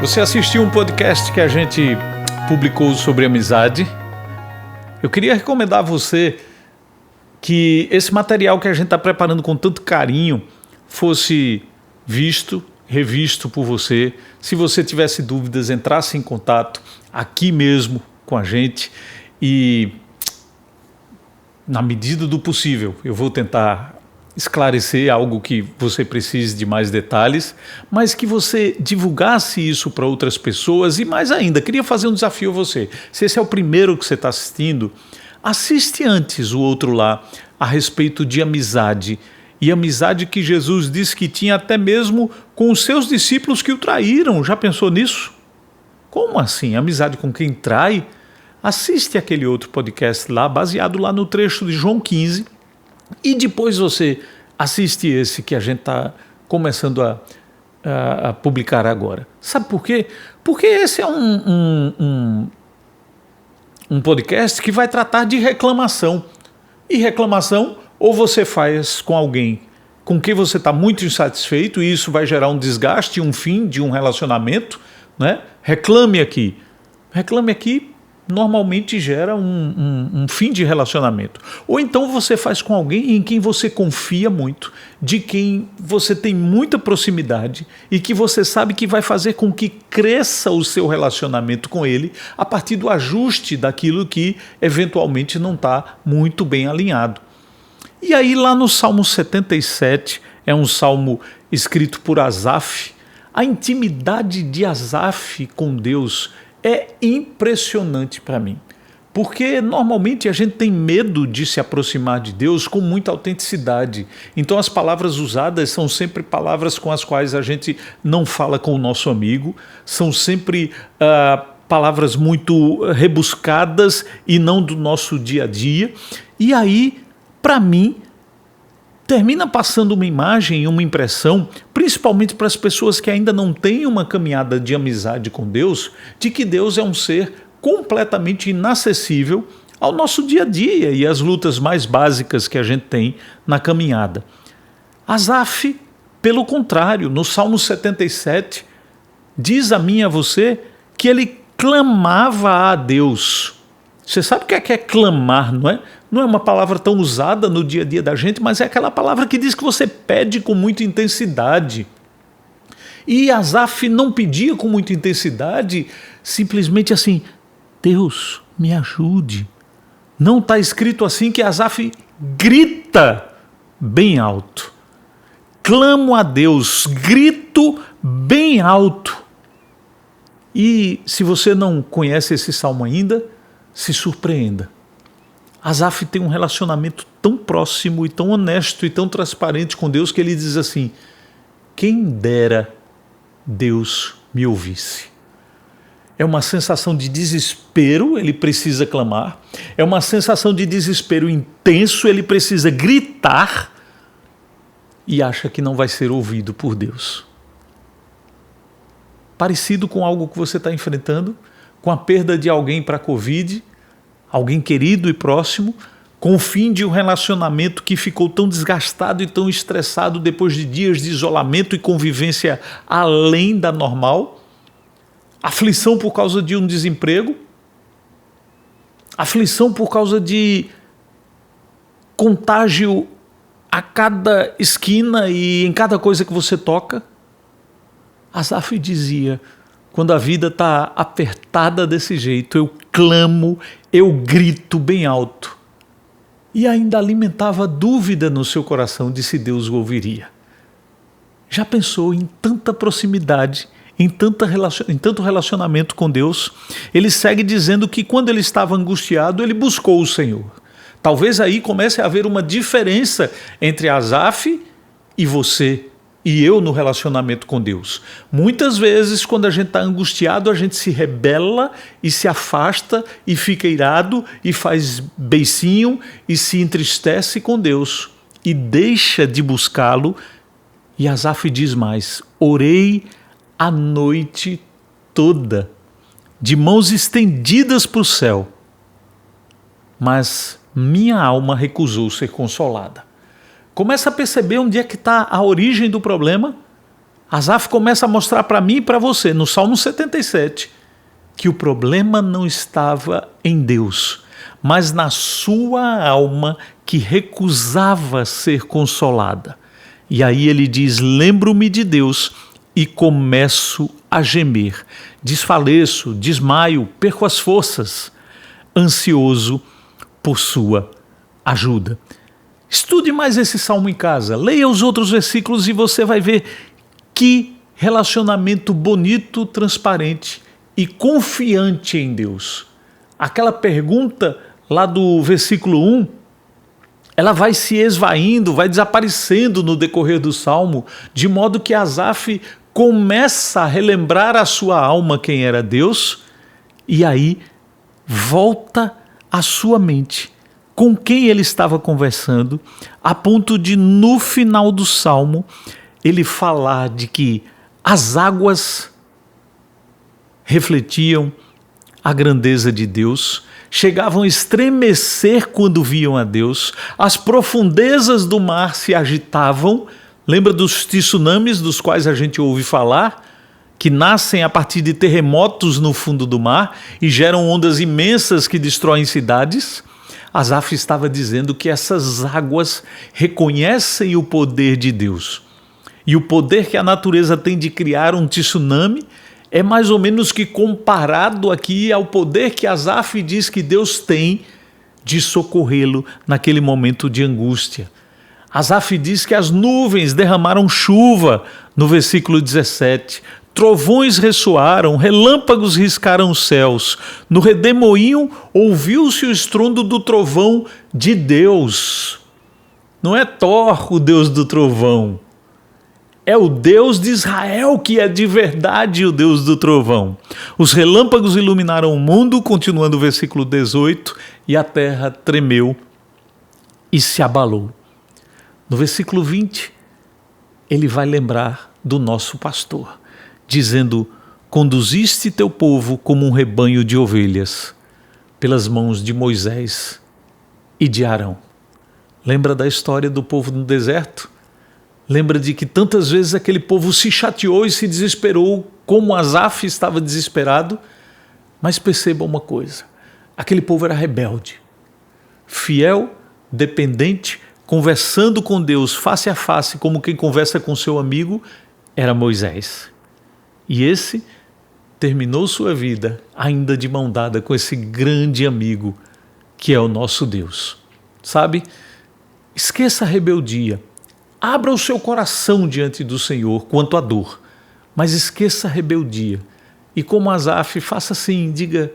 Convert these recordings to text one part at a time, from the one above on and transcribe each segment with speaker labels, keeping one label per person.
Speaker 1: Você assistiu um podcast que a gente publicou sobre amizade. Eu queria recomendar a você que esse material que a gente está preparando com tanto carinho fosse visto, revisto por você. Se você tivesse dúvidas, entrasse em contato aqui mesmo com a gente e, na medida do possível, eu vou tentar esclarecer algo que você precise de mais detalhes, mas que você divulgasse isso para outras pessoas. E mais ainda, queria fazer um desafio a você. Se esse é o primeiro que você está assistindo, assiste antes o outro lá a respeito de amizade. E amizade que Jesus disse que tinha até mesmo com os seus discípulos que o traíram. Já pensou nisso? Como assim? Amizade com quem trai? Assiste aquele outro podcast lá, baseado lá no trecho de João 15, e depois você assiste esse que a gente está começando a publicar agora. Sabe por quê? Porque esse é um podcast que vai tratar de reclamação. E reclamação, ou você faz com alguém com quem você está muito insatisfeito, e isso vai gerar um desgaste, um fim de um relacionamento, né? Reclame aqui. Reclame aqui normalmente gera um fim de relacionamento. Ou então você faz com alguém em quem você confia muito, de quem você tem muita proximidade e que você sabe que vai fazer com que cresça o seu relacionamento com ele a partir do ajuste daquilo que eventualmente não está muito bem alinhado. E aí lá no Salmo 77, é um salmo escrito por Asaf, a intimidade de Asaf com Deus é impressionante para mim, porque normalmente a gente tem medo de se aproximar de Deus com muita autenticidade. Então as palavras usadas são sempre palavras com as quais a gente não fala com o nosso amigo, são sempre palavras muito rebuscadas e não do nosso dia a dia. E aí, para mim, termina passando uma imagem, uma impressão, principalmente para as pessoas que ainda não têm uma caminhada de amizade com Deus, de que Deus é um ser completamente inacessível ao nosso dia a dia e às lutas mais básicas que a gente tem na caminhada. Asaf, pelo contrário, no Salmo 77, diz a mim e a você que ele clamava a Deus. Você sabe o que é clamar, não é? Não é uma palavra tão usada no dia a dia da gente, mas é aquela palavra que diz que você pede com muita intensidade. E Asaf não pedia com muita intensidade, simplesmente assim, Deus, me ajude. Não está escrito assim que Asaf grita bem alto. Clamo a Deus, grito bem alto. E se você não conhece esse salmo ainda, se surpreenda. Asaf tem um relacionamento tão próximo e tão honesto e tão transparente com Deus que ele diz assim, quem dera Deus me ouvisse. É uma sensação de desespero, ele precisa clamar, é uma sensação de desespero intenso, ele precisa gritar e acha que não vai ser ouvido por Deus. Parecido com algo que você está enfrentando, com a perda de alguém para a Covid, alguém querido e próximo, com o fim de um relacionamento que ficou tão desgastado e tão estressado depois de dias de isolamento e convivência além da normal, aflição por causa de um desemprego, aflição por causa de contágio a cada esquina e em cada coisa que você toca. Asaf dizia, quando a vida está apertada desse jeito, eu clamo, eu grito bem alto. E ainda alimentava dúvida no seu coração de se Deus o ouviria. Já pensou em tanta proximidade, em tanto relacionamento com Deus? Ele segue dizendo que quando ele estava angustiado, ele buscou o Senhor. Talvez aí comece a haver uma diferença entre Asaf e você e eu no relacionamento com Deus. Muitas vezes, quando a gente está angustiado, a gente se rebela e se afasta e fica irado e faz beicinho e se entristece com Deus e deixa de buscá-lo. E Asaf diz mais, orei a noite toda, de mãos estendidas para o céu, mas minha alma recusou ser consolada. Começa a perceber onde é que está a origem do problema? Asaf começa a mostrar para mim e para você, no Salmo 77, que o problema não estava em Deus, mas na sua alma que recusava ser consolada. E aí ele diz: lembro-me de Deus e começo a gemer. Desfaleço, desmaio, perco as forças, ansioso por sua ajuda. Estude mais esse salmo em casa, leia os outros versículos e você vai ver que relacionamento bonito, transparente e confiante em Deus. Aquela pergunta lá do versículo 1, ela vai se esvaindo, vai desaparecendo no decorrer do salmo, de modo que Asaf começa a relembrar a sua alma quem era Deus, e aí volta à sua mente com quem ele estava conversando, a ponto de, no final do salmo, ele falar de que as águas refletiam a grandeza de Deus, chegavam a estremecer quando viam a Deus, as profundezas do mar se agitavam. Lembra dos tsunamis dos quais a gente ouve falar? Que nascem a partir de terremotos no fundo do mar e geram ondas imensas que destroem cidades? Asaf estava dizendo que essas águas reconhecem o poder de Deus. E o poder que a natureza tem de criar um tsunami é mais ou menos que comparado aqui ao poder que Asaf diz que Deus tem de socorrê-lo naquele momento de angústia. Asaf diz que as nuvens derramaram chuva, no versículo 17. Trovões ressoaram, relâmpagos riscaram os céus. No redemoinho ouviu-se o estrondo do trovão de Deus. Não é Thor, o Deus do trovão. É o Deus de Israel que é de verdade o Deus do trovão. Os relâmpagos iluminaram o mundo, continuando o versículo 18, e a terra tremeu e se abalou. No versículo 20, ele vai lembrar do nosso pastor, dizendo: conduziste teu povo como um rebanho de ovelhas, pelas mãos de Moisés e de Arão. Lembra da história do povo no deserto? Lembra de que tantas vezes aquele povo se chateou e se desesperou, como Asaf estava desesperado? Mas perceba uma coisa, aquele povo era rebelde, fiel, dependente, conversando com Deus face a face, como quem conversa com seu amigo, era Moisés. E esse terminou sua vida ainda de mão dada com esse grande amigo que é o nosso Deus. Sabe? Esqueça a rebeldia. Abra o seu coração diante do Senhor quanto à dor, mas esqueça a rebeldia. E como Asaf, faça assim, diga: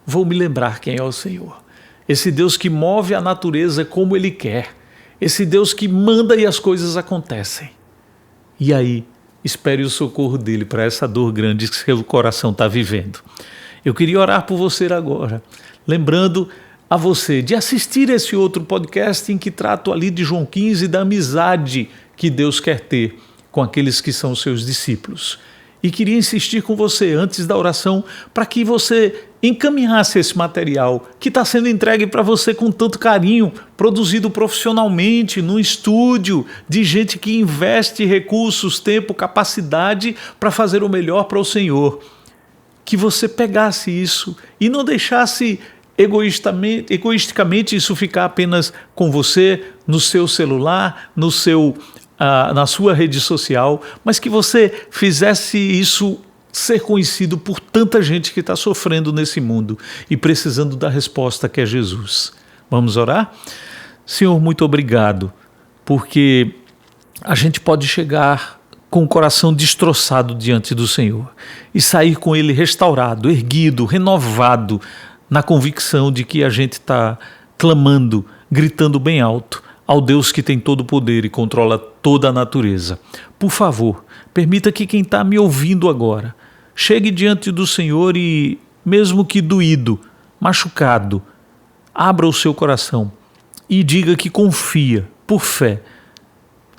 Speaker 1: vou me lembrar quem é o Senhor. Esse Deus que move a natureza como Ele quer. Esse Deus que manda e as coisas acontecem. E aí, espere o socorro dele para essa dor grande que seu coração está vivendo. Eu queria orar por você agora, lembrando a você de assistir esse outro podcast em que trato ali de João 15, da amizade que Deus quer ter com aqueles que são seus discípulos. E queria insistir com você antes da oração para que você encaminhasse esse material que está sendo entregue para você com tanto carinho, produzido profissionalmente, num estúdio, de gente que investe recursos, tempo, capacidade para fazer o melhor para o Senhor. Que você pegasse isso e não deixasse egoisticamente isso ficar apenas com você, no seu celular, na sua rede social, mas que você fizesse isso ser conhecido por tanta gente que está sofrendo nesse mundo e precisando da resposta que é Jesus. Vamos orar? Senhor, muito obrigado, porque a gente pode chegar com o coração destroçado diante do Senhor e sair com ele restaurado, erguido, renovado, na convicção de que a gente está clamando, gritando bem alto ao Deus que tem todo o poder e controla toda a natureza. Por favor, permita que quem está me ouvindo agora chegue diante do Senhor e, mesmo que doído, machucado, abra o seu coração e diga que confia, por fé,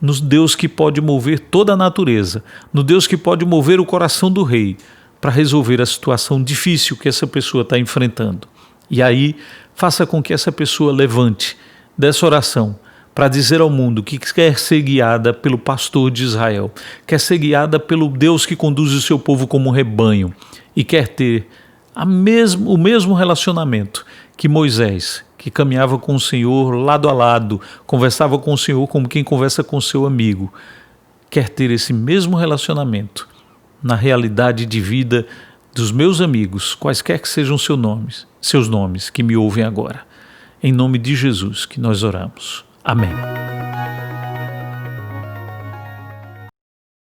Speaker 1: no Deus que pode mover toda a natureza, no Deus que pode mover o coração do rei para resolver a situação difícil que essa pessoa está enfrentando. E aí, faça com que essa pessoa levante dessa oração para dizer ao mundo que quer ser guiada pelo pastor de Israel, quer ser guiada pelo Deus que conduz o seu povo como um rebanho e quer ter o mesmo relacionamento que Moisés, que caminhava com o Senhor lado a lado, conversava com o Senhor como quem conversa com seu amigo, quer ter esse mesmo relacionamento na realidade de vida dos meus amigos, quaisquer que sejam seus nomes que me ouvem agora. Em nome de Jesus que nós oramos. Amém.